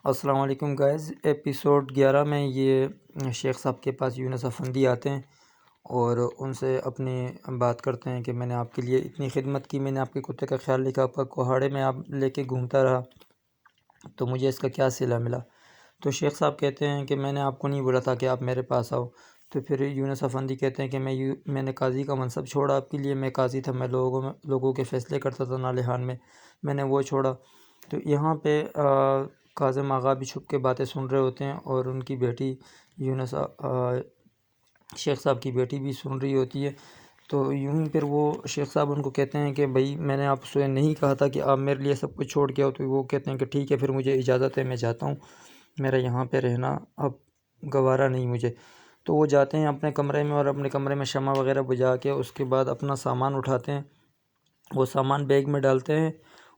السلام علیکم guys, episode 11 میں یہ شیخ صاحب کے پاس یونس افندی آتے ہیں اور ان سے اپنی بات کرتے ہیں کہ میں نے آپ کے لیے اتنی خدمت کی، میں نے آپ کے کتے کا خیال رکھا، آپ کا کوہاڑے میں آپ لے کے گھومتا رہا، تو مجھے اس کا کیا صلہ ملا؟ تو شیخ صاحب کہتے ہیں کہ میں نے آپ کو نہیں بولا تھا کہ آپ میرے پاس آؤ۔ تو پھر یونس افندی کہتے ہیں کہ میں نے قاضی کا منصب چھوڑا آپ کے لیے، میں قاضی تھا، میں لوگوں کے فیصلے کرتا تھا نالہان میں نے وہ چھوڑا۔ تو یہاں پہ کاظم آغا بھی چھپ کے باتیں سن رہے ہوتے ہیں اور ان کی بیٹی یونس شیخ صاحب کی بیٹی بھی سن رہی ہوتی ہے۔ تو یوں ہی پھر وہ شیخ صاحب ان کو کہتے ہیں کہ بھائی میں نے آپ سے نہیں کہا تھا کہ آپ میرے لیے سب کچھ چھوڑ کے آؤ، تو وہ کہتے ہیں کہ ٹھیک ہے، پھر مجھے اجازت ہے، میں جاتا ہوں، میرا یہاں پہ رہنا اب گوارا نہیں مجھے۔ تو وہ جاتے ہیں اپنے کمرے میں اور اپنے کمرے میں شمع وغیرہ بجھا کے اس کے بعد اپنا سامان اٹھاتے ہیں، وہ سامان بیگ میں ڈالتے ہیں،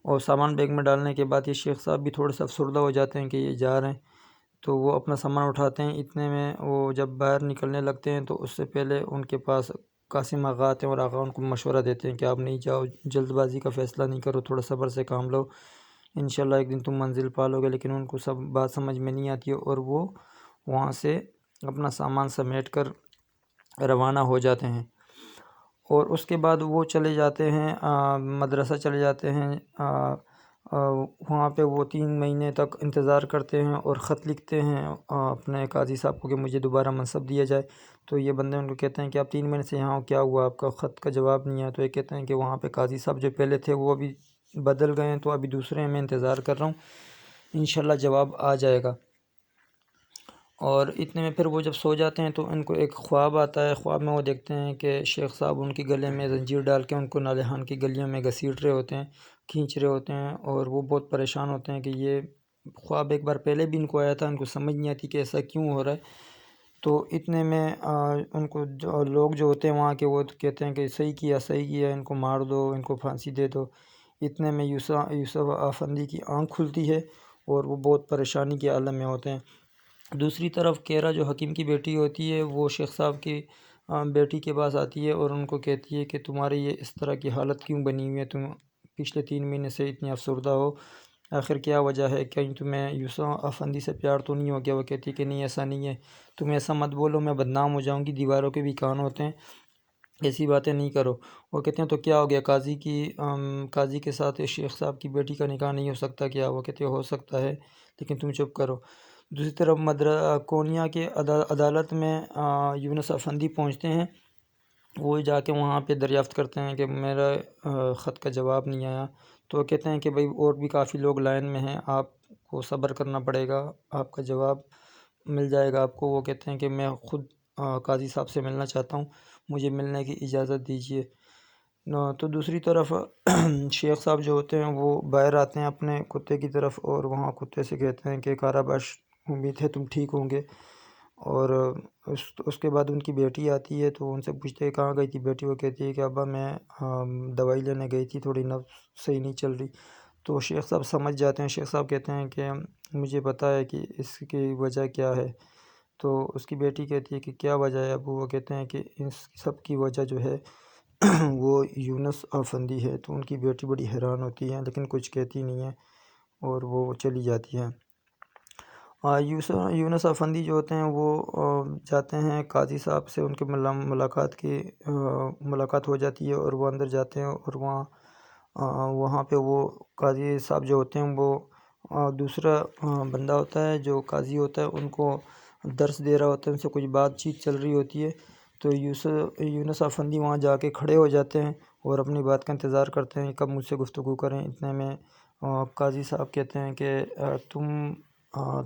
اور سامان بیگ میں ڈالنے کے بعد یہ شیخ صاحب بھی تھوڑے سے افسردہ ہو جاتے ہیں کہ یہ جا رہے ہیں۔ تو وہ اپنا سامان اٹھاتے ہیں، اتنے میں وہ جب باہر نکلنے لگتے ہیں تو اس سے پہلے ان کے پاس قاسم آغا آتے ہیں اور آغا ان کو مشورہ دیتے ہیں کہ آپ نہیں جاؤ، جلد بازی کا فیصلہ نہیں کرو، تھوڑا صبر سے کام لو، انشاءاللہ ایک دن تم منزل پالو گے۔ لیکن ان کو سب بات سمجھ میں نہیں آتی ہے اور وہ وہاں سے اپنا سامان سمیٹ کر روانہ ہو جاتے ہیں، اور اس کے بعد وہ چلے جاتے ہیں مدرسہ چلے جاتے ہیں۔ وہاں پہ وہ 3 مہینے تک انتظار کرتے ہیں اور خط لکھتے ہیں اپنے قاضی صاحب کو کہ مجھے دوبارہ منصب دیا جائے۔ تو یہ بندے ان کو کہتے ہیں کہ آپ 3 مہینے سے یہاں ہو، کیا ہوا، آپ کا خط کا جواب نہیں ہے؟ تو یہ کہتے ہیں کہ وہاں پہ قاضی صاحب جو پہلے تھے وہ ابھی بدل گئے ہیں، تو ابھی دوسرے ہیں، میں انتظار کر رہا ہوں، انشاءاللہ جواب آ جائے گا۔ اور اتنے میں پھر وہ جب سو جاتے ہیں تو ان کو ایک خواب آتا ہے، خواب میں وہ دیکھتے ہیں کہ شیخ صاحب ان کی گلے میں زنجیر ڈال کے ان کو نالہان کی گلیوں میں گھسیٹ رہے ہوتے ہیں، کھینچ رہے ہوتے ہیں، اور وہ بہت پریشان ہوتے ہیں کہ یہ خواب ایک بار پہلے بھی ان کو آیا تھا، ان کو سمجھ نہیں آتی کہ ایسا کیوں ہو رہا ہے۔ تو اتنے میں ان کو لوگ جو ہوتے ہیں وہاں کے، وہ کہتے ہیں کہ صحیح کیا، ان کو مار دو، ان کو پھانسی دے دو۔ اتنے میں یوسف افندی کی آنکھ کھلتی ہے اور وہ بہت پریشانی کے عالم میں ہوتے ہیں۔ دوسری طرف کیرا جو حکیم کی بیٹی ہوتی ہے، وہ شیخ صاحب کی بیٹی کے پاس آتی ہے اور ان کو کہتی ہے کہ تمہاری یہ اس طرح کی حالت کیوں بنی ہوئی ہے، تم پچھلے 3 مہینے سے اتنی افسردہ ہو، آخر کیا وجہ ہے؟ کہیں تمہیں یوسف افندی سے پیار تو نہیں ہو گیا؟ وہ کہتی ہے کہ نہیں، ایسا نہیں ہے، تم ایسا مت بولو، میں بدنام ہو جاؤں گی، دیواروں کے بھی کان ہوتے ہیں، ایسی باتیں نہیں کرو۔ وہ کہتے ہیں تو کیا ہو گیا، قاضی کے ساتھ شیخ صاحب کی بیٹی کا نکاح نہیں ہو سکتا کیا؟ وہ کہتے ہیں ہو سکتا ہے، لیکن تم چپ کرو۔ دوسری طرف کونیا کے عدالت میں یونس افندی پہنچتے ہیں، وہ جا کے وہاں پہ دریافت کرتے ہیں کہ میرا خط کا جواب نہیں آیا۔ تو وہ کہتے ہیں کہ بھئی اور بھی کافی لوگ لائن میں ہیں، آپ کو صبر کرنا پڑے گا، آپ کا جواب مل جائے گا آپ کو۔ وہ کہتے ہیں کہ میں خود قاضی صاحب سے ملنا چاہتا ہوں، مجھے ملنے کی اجازت دیجیے۔ تو دوسری طرف شیخ صاحب جو ہوتے ہیں وہ باہر آتے ہیں اپنے کتے کی طرف، اور وہاں کتے سے کہتے ہیں کہ کاراباش، امید ہے تم ٹھیک ہوں گے۔ اور اس کے بعد ان کی بیٹی آتی ہے تو ان سے پوچھتے ہیں کہاں گئی تھی بیٹی؟ وہ کہتی ہے کہ ابا میں دوائی لینے گئی تھی، تھوڑی نبض صحیح نہیں چل رہی۔ تو شیخ صاحب سمجھ جاتے ہیں، شیخ صاحب کہتے ہیں کہ مجھے پتہ ہے کہ اس کی وجہ کیا ہے۔ تو اس کی بیٹی کہتی ہے کہ کیا وجہ ہے ابو؟ وہ کہتے ہیں کہ اس سب کی وجہ جو ہے وہ یونس افندی ہے۔ تو ان کی بیٹی بڑی حیران ہوتی ہے لیکن کچھ کہتی نہیں ہے اور وہ چلی جاتی ہے۔ یونس افندی جو ہوتے ہیں وہ جاتے ہیں قاضی صاحب سے، ان کے ملاقات ہو جاتی ہے اور وہ اندر جاتے ہیں، اور وہاں پہ وہ قاضی صاحب جو ہوتے ہیں وہ دوسرا بندہ ہوتا ہے جو قاضی ہوتا ہے، ان کو درس دے رہا ہوتا ہے، ان سے کچھ بات چیت چل رہی ہوتی ہے۔ تو یونس افندی وہاں جا کے کھڑے ہو جاتے ہیں اور اپنی بات کا انتظار کرتے ہیں کب مجھ سے گفتگو کریں۔ اتنے میں قاضی صاحب کہتے ہیں کہ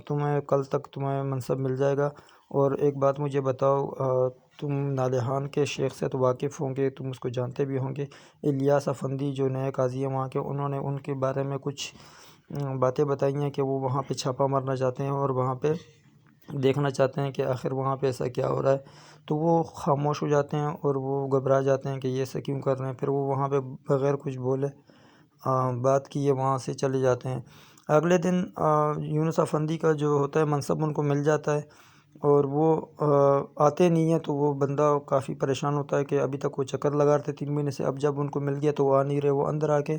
تمہیں کل تک تمہیں منصب مل جائے گا، اور ایک بات مجھے بتاؤ، تم نالہان کے شیخ سے تو واقف ہوں گے، تم اس کو جانتے بھی ہوں گے، الیاس افندی جو نئے قاضی ہیں وہاں کے، انہوں نے ان کے بارے میں کچھ باتیں بتائی ہیں کہ وہ وہاں پہ چھاپا مارنا چاہتے ہیں اور وہاں پہ دیکھنا چاہتے ہیں کہ آخر وہاں پہ ایسا کیا ہو رہا ہے۔ تو وہ خاموش ہو جاتے ہیں اور وہ گھبرا جاتے ہیں کہ یہ ایسا کیوں کر رہے ہیں۔ پھر وہ وہاں پہ بغیر کچھ بولے بات کیے وہاں سے چلے جاتے ہیں۔ اگلے دن یونس افندی کا جو ہوتا ہے منصب ان کو مل جاتا ہے، اور وہ آتے نہیں ہیں، تو وہ بندہ کافی پریشان ہوتا ہے کہ ابھی تک وہ چکر لگا رہے تھے 3 مہینے سے، اب جب ان کو مل گیا تو وہ آ نہیں رہے۔ وہ اندر آ کے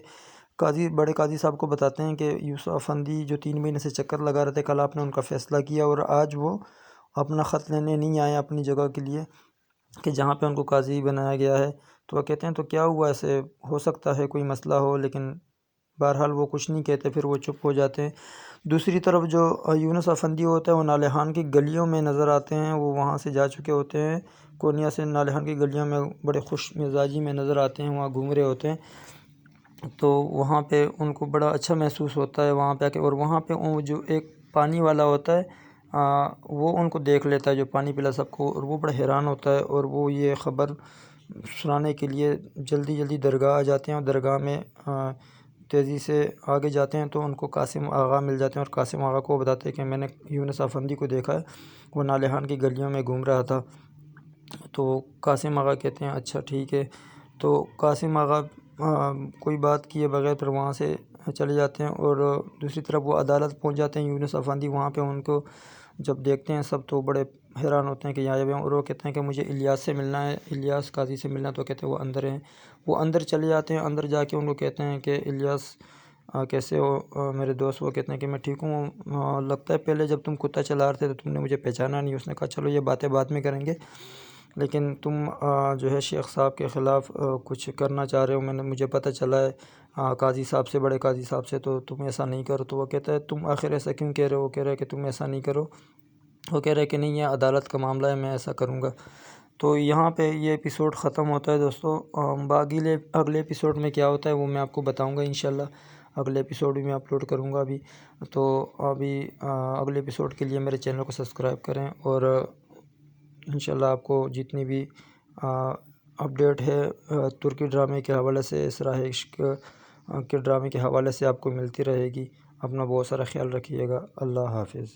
بڑے قاضی صاحب کو بتاتے ہیں کہ یوسف افندی جو 3 مہینے سے چکر لگا رہے تھے، کل آپ نے ان کا فیصلہ کیا اور آج وہ اپنا خط لینے نہیں آئے اپنی جگہ کے لیے کہ جہاں پہ ان کو قاضی بنایا گیا ہے۔ تو وہ کہتے ہیں تو کیا ہوا، ایسے ہو سکتا ہے کوئی مسئلہ ہو، لیکن بہرحال وہ کچھ نہیں کہتے، پھر وہ چپ ہو جاتے ہیں۔ دوسری طرف جو یونس افندی ہوتا ہے وہ نالہان کی گلیوں میں نظر آتے ہیں، وہ وہاں سے جا چکے ہوتے ہیں کونیا سے، نالہان کی گلیوں میں بڑے خوش مزاجی میں نظر آتے ہیں، وہاں گھوم رہے ہوتے ہیں۔ تو وہاں پہ ان کو بڑا اچھا محسوس ہوتا ہے وہاں پہ آ کے، اور وہاں پہ وہ جو ایک پانی والا ہوتا ہے وہ ان کو دیکھ لیتا ہے، جو پانی پلا سب کو، اور وہ بڑا حیران ہوتا ہے، اور وہ یہ خبر سنانے کے لیے جلدی جلدی درگاہ آ جاتے ہیں، اور درگاہ میں تیزی سے آگے جاتے ہیں تو ان کو قاسم آغا مل جاتے ہیں، اور قاسم آغا کو بتاتے ہیں کہ میں نے یونس افندی کو دیکھا ہے، وہ نالہان کی گلیوں میں گھوم رہا تھا۔ تو قاسم آغا کہتے ہیں اچھا ٹھیک ہے۔ تو قاسم آغا کوئی بات کیے بغیر پھر وہاں سے چلے جاتے ہیں، اور دوسری طرف وہ عدالت پہنچ جاتے ہیں۔ یونس افندی وہاں پہ ان کو جب دیکھتے ہیں سب تو بڑے حیران ہوتے ہیں کہ یہاں جب، اور وہ کہتے ہیں کہ مجھے الیاس سے ملنا ہے، الیاس قاضی سے ملنا ہے، تو کہتے ہیں وہ اندر ہیں۔ وہ اندر چلے جاتے ہیں، اندر جا کے ان کو کہتے ہیں کہ الیاس کیسے ہو میرے دوست؟ وہ کہتے ہیں کہ میں ٹھیک ہوں، لگتا ہے پہلے جب تم کتا چلا رہے تھے تو تم نے مجھے پہچانا نہیں۔ اس نے کہا چلو یہ باتیں بعد میں کریں گے، لیکن تم جو ہے شیخ صاحب کے خلاف کچھ کرنا چاہ رہے ہو، مجھے پتہ چلا ہے قاضی صاحب سے، بڑے قاضی صاحب سے، تو تم ایسا نہیں کرو۔ تو وہ کہتا ہے تم آخر ایسا کیوں کہہ رہے ہو؟ وہ کہہ رہے ہیں کہ تم ایسا نہیں کرو۔ وہ کہہ رہے ہیں کہ نہیں، یہ عدالت کا معاملہ ہے، میں ایسا کروں گا۔ تو یہاں پہ یہ ایپیسوڈ ختم ہوتا ہے دوستو۔ اگلے ایپیسوڈ میں کیا ہوتا ہے وہ میں آپ کو بتاؤں گا انشاءاللہ، اگلے ایپیسوڈ بھی میں اپلوڈ کروں گا ابھی۔ تو ابھی اگلے ایپیسوڈ کے لیے میرے چینل کو سبسکرائب کریں، اور انشاءاللہ آپ کو جتنی بھی اپڈیٹ ہے ترکی ڈرامے کے حوالے سے، اسرار عشق کے ڈرامے کے حوالے سے آپ کو ملتی رہے گی۔ اپنا بہت سارا خیال رکھیے گا۔ اللہ حافظ۔